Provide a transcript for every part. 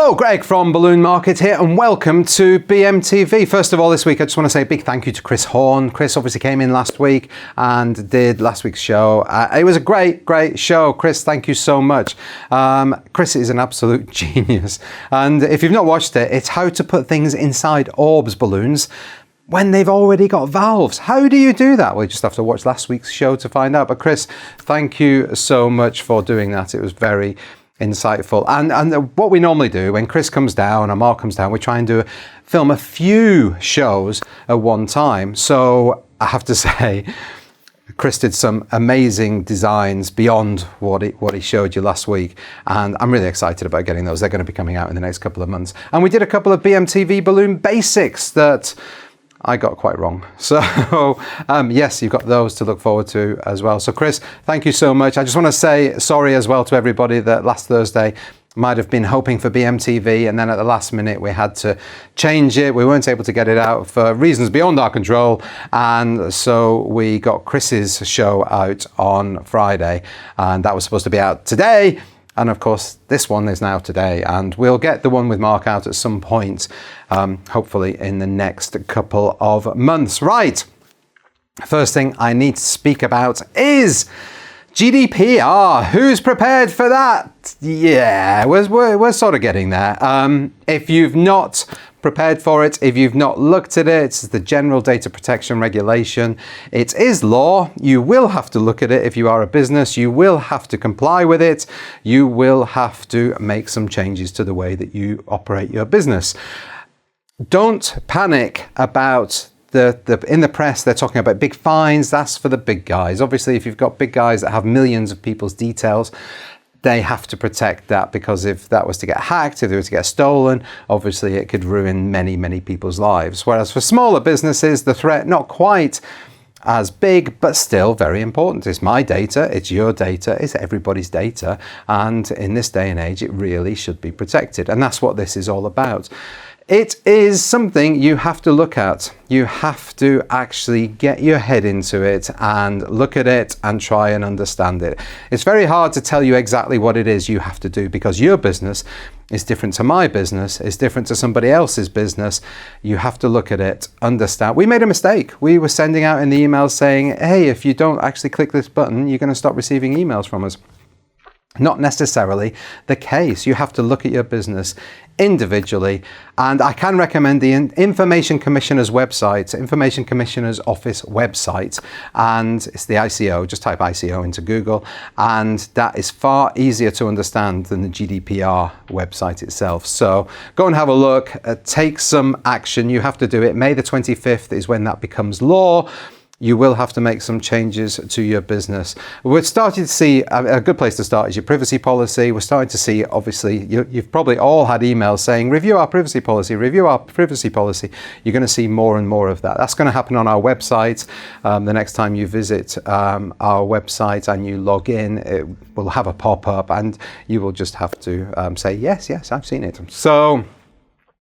Hello, Greg from Balloon Market here, and welcome to BMTV. First of all, this week I just want to say a big thank you to Chris Horn. Chris obviously came in last week and did last week's show. It was a great show. Chris, thank you so much. Chris is an absolute genius. And if you've not watched it, it's how to put things inside orbs balloons when they've already got valves. How do you do that? Well, you just have to watch last week's show to find out. But Chris, thank you so much for doing that. It was very insightful. And what we normally do when Chris comes down and Mark comes down, we try and film a few shows at one time. So I have to say, Chris did some amazing designs beyond what he showed you last week, and I'm really excited about getting those. They're going to be coming out in the next couple of months. And we did a couple of BMTV balloon basics that I got quite wrong. So yes, you've got those to look forward to as well. So Chris, thank you so much. I just want to say sorry as well to everybody that last Thursday might have been hoping for BMTV, and then at the last minute we had to change it. We weren't able to get it out for reasons beyond our control, and so we got Chris's show out on Friday, and that was supposed to be out today. And of course, this one is now today, and we'll get the one with Mark out at some point, hopefully in the next couple of months. Right, first thing I need to speak about is GDPR. Who's prepared for that? Yeah, we're sort of getting there. If you've not prepared for it, if you've not looked at it, it's the General Data Protection Regulation. It is law. You will have to look at it if you are a business. You will have to comply with it. You will have to make some changes to the way that you operate your business. Don't panic about in the press, they're talking about big fines. That's for the big guys. Obviously, if you've got big guys that have millions of people's details, they have to protect that, because if that was to get hacked, if they were to get stolen, obviously it could ruin many people's lives. Whereas for smaller businesses, the threat not quite as big, but still very important. It's my data, it's your data, it's everybody's data. And in this day and age, it really should be protected. And that's what this is all about. It is something you have to look at. You have to actually get your head into it and look at it and try and understand it. It's very hard to tell you exactly what it is you have to do, because your business is different to my business, is different to somebody else's business. You have to look at it, understand. We made a mistake. We were sending out in the emails saying, hey, if you don't actually click this button, you're going to stop receiving emails from us. Not necessarily the case. You have to look at your business individually, and I can recommend the Information Commissioner's website, Information Commissioner's Office website, and it's the ICO. Just type ICO into Google, and that is far easier to understand than the GDPR website itself. So go and have a look, take some action. You have to do it. May the 25th is when that becomes law. You will have to make some changes to your business. We're starting to see, a good place to start is your privacy policy. We're starting to see, obviously, you've probably all had emails saying, review our privacy policy, review our privacy policy. You're going to see more and more of that. That's going to happen on our website. The next time you visit our website and you log in, it will have a pop-up, and you will just have to say, yes, I've seen it. So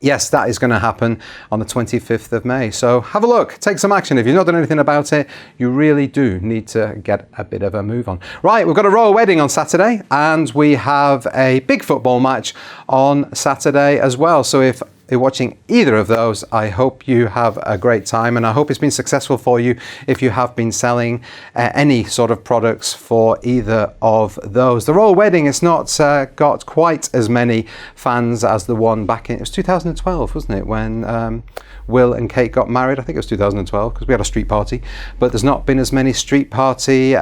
yes, that is going to happen on the 25th of May. So have a look, take some action. If you've not done anything about it, you really do need to get a bit of a move on. Right, we've got a royal wedding on Saturday, and we have a big football match on Saturday as well. So if you're watching either of those, I hope you have a great time, and I hope it's been successful for you if you have been selling any sort of products for either of those. The royal wedding has not got quite as many fans as the one back in, it was 2012, wasn't it, when Will and Kate got married. I think it was 2012, because we had a street party, but there's not been as many street party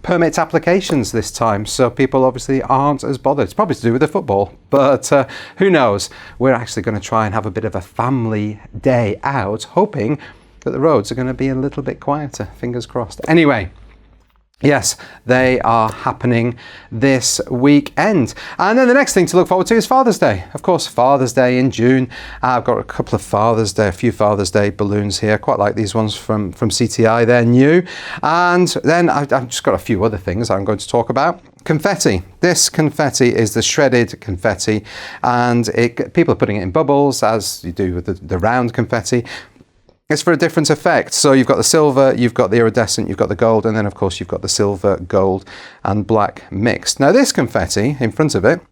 permit applications this time, so people obviously aren't as bothered. It's probably to do with the football, but who knows. We're actually going to try and have a bit of a family day out, hoping that the roads are going to be a little bit quieter. Fingers crossed. Anyway, yes, they are happening this weekend. And then the next thing to look forward to is Father's Day. Of course, Father's Day in June. I've got a few Father's Day balloons here. Quite like these ones from CTI. They're new. And then I've just got a few other things I'm going to talk about. Confetti. This confetti is the shredded confetti, and people are putting it in bubbles, as you do with the round confetti. It's for a different effect. So you've got the silver, you've got the iridescent, you've got the gold, and then of course you've got the silver, gold and black mixed. Now this confetti in front of it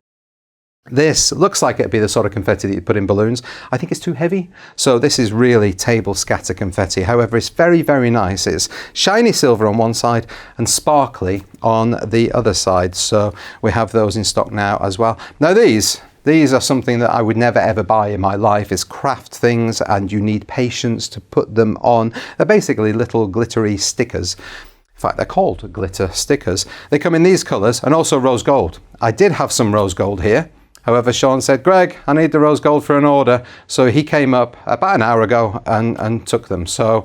This looks like it'd be the sort of confetti that you put in balloons. I think it's too heavy. So this is really table scatter confetti. However, it's very, very nice. It's shiny silver on one side and sparkly on the other side. So we have those in stock now as well. Now these are something that I would never ever buy in my life. It's craft things and you need patience to put them on. They're basically little glittery stickers. In fact, they're called glitter stickers. They come in these colours and also rose gold. I did have some rose gold here. However, Sean said, Greg, I need the rose gold for an order. So he came up about an hour ago and took them. So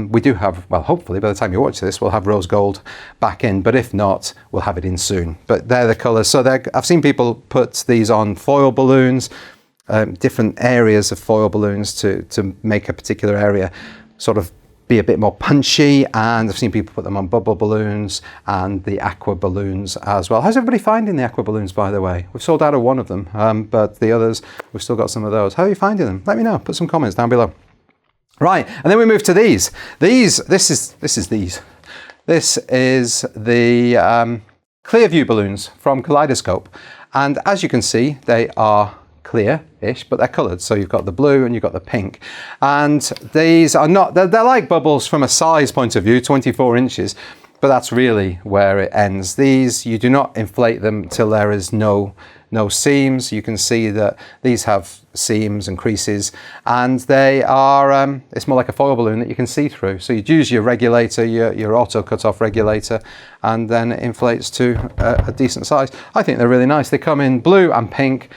we do have, well, hopefully by the time you watch this, we'll have rose gold back in. But if not, we'll have it in soon. But they're the colours. So I've seen people put these on foil balloons, different areas of foil balloons to make a particular area sort of be a bit more punchy, and I've seen people put them on bubble balloons and the aqua balloons as well. How's everybody finding the aqua balloons, by the way? We've sold out of one of them, but the others, we've still got some of those. How are you finding them? Let me know. Put some comments down below. Right, and then we move to these. This is the Clearview balloons from Kaleidoscope, and as you can see, they are clear-ish, but they're coloured. So you've got the blue and you've got the pink. And these are not, they're like bubbles from a size point of view, 24 inches, but that's really where it ends. These, you do not inflate them till there is no seams. You can see that these have seams and creases, and they are, it's more like a foil balloon that you can see through. So you'd use your regulator, your auto cut-off regulator, and then it inflates to a decent size. I think they're really nice. They come in blue and pink.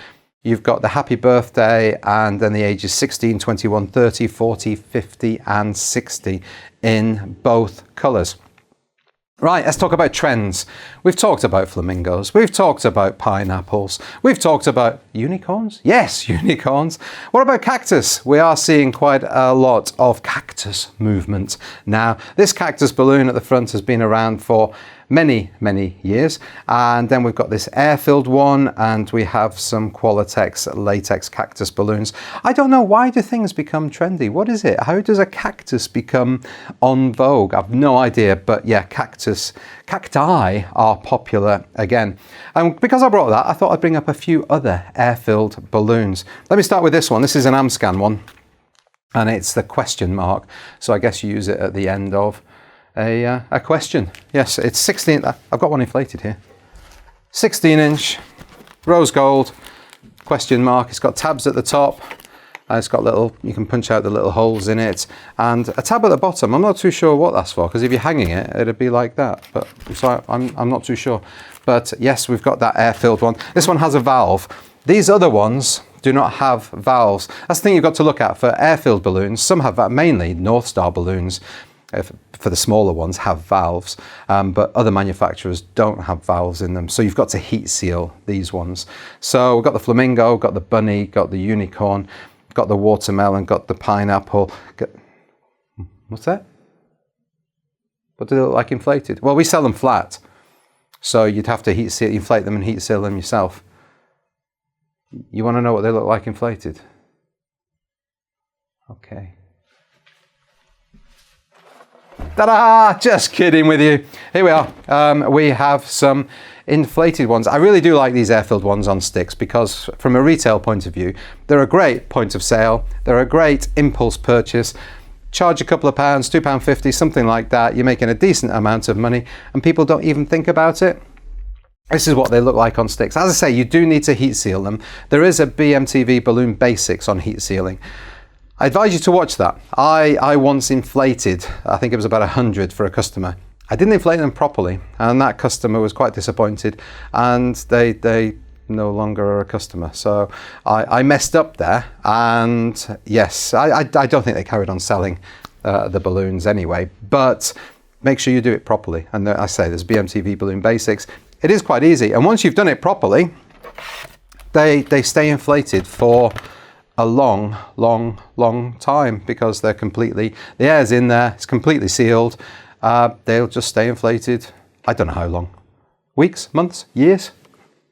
You've got the happy birthday and then the ages 16, 21, 30, 40, 50 and 60 in both colours. Right, let's talk about trends. We've talked about flamingos, we've talked about pineapples, we've talked about unicorns. Yes, unicorns. What about cactus? We are seeing quite a lot of cactus movement now. This cactus balloon at the front has been around for many years, and then we've got this air-filled one, and we have some Qualitex latex cactus balloons. I don't know, why do things become trendy? What is it? How does a cactus become on vogue? I've no idea, but yeah, cacti are popular again. And because I brought that, I thought I'd bring up a few other air-filled balloons. Let me start with this one. This is an Amscan one, and it's the question mark, so I guess you use it at the end of a question. Yes, it's 16, I've got one inflated here. 16-inch, rose gold, question mark. It's got tabs at the top. It's got little, you can punch out the little holes in it, and a tab at the bottom. I'm not too sure what that's for, because if you're hanging it, it'd be like that. But so I'm not too sure. But yes, we've got that air-filled one. This one has a valve. These other ones do not have valves. That's the thing you've got to look at for air-filled balloons. Some have, mainly North Star balloons, for the smaller ones, have valves, but other manufacturers don't have valves in them. So you've got to heat seal these ones. So we've got the flamingo, got the bunny, got the unicorn, got the watermelon, got the pineapple. What's that? What do they look like inflated? Well, we sell them flat. So you'd have to heat seal, inflate them and heat seal them yourself. You want to know what they look like inflated? Okay. Ta-da! Just kidding with you. Here we are. We have some inflated ones. I really do like these air-filled ones on sticks, because from a retail point of view, they're a great point of sale. They're a great impulse purchase. Charge a couple of pounds, £2.50, something like that. You're making a decent amount of money and people don't even think about it. This is what they look like on sticks. As I say, you do need to heat seal them. There is a BMTV Balloon Basics on heat sealing. I advise you to watch that. I once inflated, I think it was about 100 for a customer. I didn't inflate them properly, and that customer was quite disappointed, and they no longer are a customer. So I messed up there, and yes, I don't think they carried on selling the balloons anyway, but make sure you do it properly. And I say there's BMTV Balloon Basics. It is quite easy, and once you've done it properly, they stay inflated for a long time, because they're completely, the air's in there, it's completely sealed. They'll just stay inflated. I don't know how long. Weeks, months, years?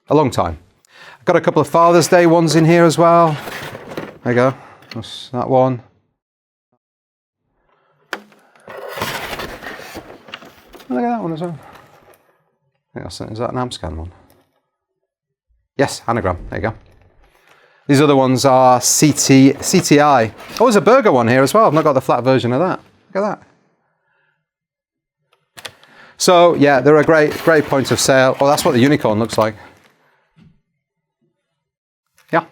A long time. I've got a couple of Father's Day ones in here as well. There you go. That's that one. Look at that one as well. I think is that an Amscan one? Yes, anagram. There you go. These other ones are CTI. Oh, there's a burger one here as well. I've not got the flat version of that. Look at that. So yeah, they're a great point of sale. Oh, that's what the unicorn looks like. Yeah.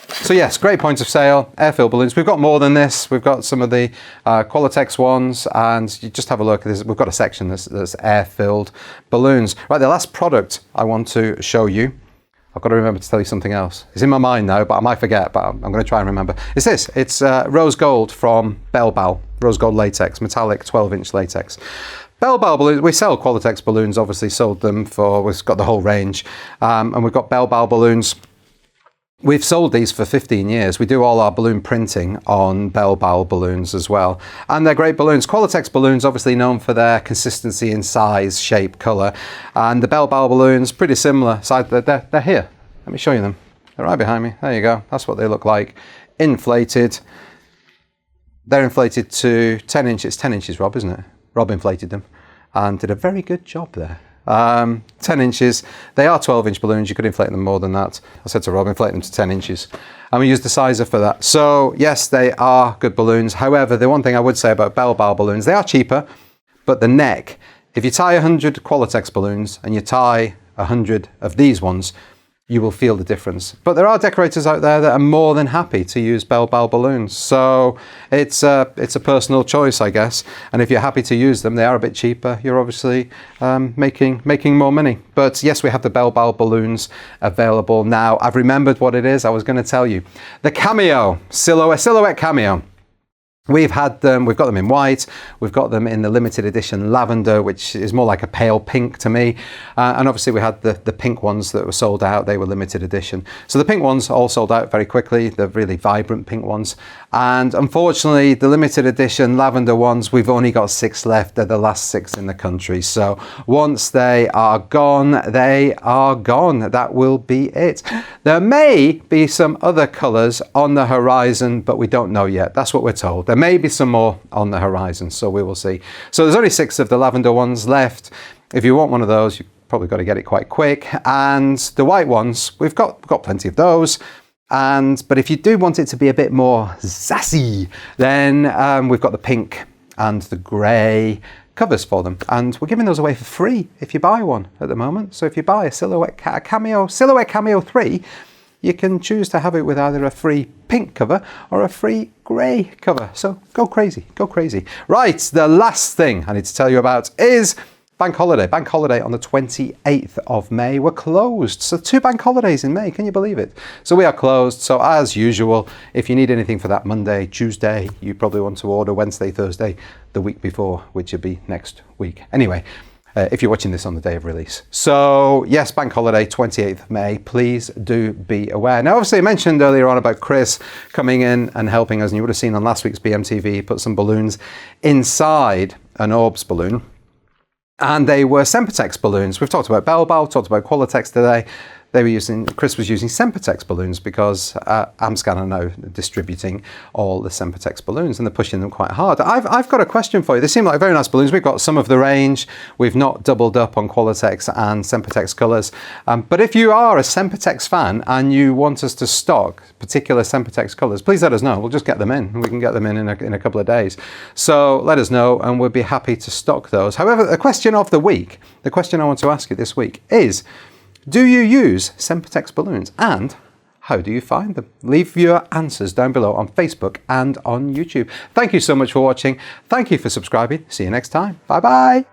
So yes, great point of sale, air-filled balloons. We've got more than this. We've got some of the Qualitex ones, and you just have a look at this. We've got a section that's air-filled balloons. Right, the last product I want to show you, I've got to remember to tell you something else. It's in my mind now, but I might forget, but I'm going to try and remember. It's this. It's rose gold from Bell Bal, rose gold latex, metallic 12-inch latex. Bell Bal balloons, we sell Qualitex balloons, obviously sold them for, we've got the whole range, and we've got Bell Bal balloons. We've sold these for 15 years. We do all our balloon printing on Bell Bal balloons as well. And they're great balloons. Qualitex balloons, obviously known for their consistency in size, shape, colour. And the Bell Bal balloons, pretty similar. They're here. Let me show you them. They're right behind me. There you go. That's what they look like. Inflated. They're inflated to 10 inches. 10 inches, Rob, isn't it? Rob inflated them and did a very good job there. 10 inches. They are 12-inch balloons. You could inflate them more than that. I said to Rob, inflate them to 10 inches. And we use the sizer for that. So yes, they are good balloons. However, the one thing I would say about Bell Bal balloons, they are cheaper, but the neck, if you tie 100 Qualitex balloons and you tie 100 of these ones, you will feel the difference. But there are decorators out there that are more than happy to use Bell Bal balloons. So it's a personal choice, I guess. And if you're happy to use them, they are a bit cheaper. You're obviously making more money. But yes, we have the Bell Bal balloons available now. I've remembered what it is. I was going to tell you. The Cameo, silhouette Cameo. We've had them, we've got them in white, we've got them in the limited edition lavender, which is more like a pale pink to me. And obviously we had the pink ones that were sold out, they were limited edition. So the pink ones all sold out very quickly, the really vibrant pink ones. And unfortunately, the limited edition lavender ones, we've only got 6 left. They're the last 6 in the country. So once they are gone, they are gone. That will be it. There may be some other colours on the horizon, but we don't know yet. That's what we're told. There may be some more on the horizon, so we will see. So there's only 6 of the lavender ones left. If you want one of those, you've probably got to get it quite quick. And the white ones, we've got plenty of those. But if you do want it to be a bit more sassy, then we've got the pink and the grey covers for them. And we're giving those away for free if you buy one at the moment. So if you buy a Silhouette Cameo 3, you can choose to have it with either a free pink cover or a free grey cover. So go crazy, go crazy. Right, the last thing I need to tell you about is Bank holiday. Bank holiday on the 28th of May. We're closed. So 2 bank holidays in May. Can you believe it? So we are closed. So as usual, if you need anything for that Monday, Tuesday, you probably want to order Wednesday, Thursday, the week before, which would be next week. Anyway, if you're watching this on the day of release. So yes, bank holiday, 28th of May. Please do be aware. Now, obviously I mentioned earlier on about Chris coming in and helping us, and you would have seen on last week's BMTV, he put some balloons inside an Orbs balloon. And they were Sempertex balloons. We've talked about Bell Bal, talked about Qualitex today. Chris was using Sempertex balloons because Amscan are now distributing all the Sempertex balloons and they're pushing them quite hard. I've got a question for you. They seem like very nice balloons. We've got some of the range. We've not doubled up on Qualitex and Sempertex colours. But if you are a Sempertex fan and you want us to stock particular Sempertex colours, please let us know. We'll just get them in. We can get them in a couple of days. So let us know and we'll be happy to stock those. However, the question of the week, the question I want to ask you this week is, do you use Sempertex balloons and how do you find them? Leave your answers down below on Facebook and on YouTube. Thank you so much for watching. Thank you for subscribing. See you next time. Bye bye.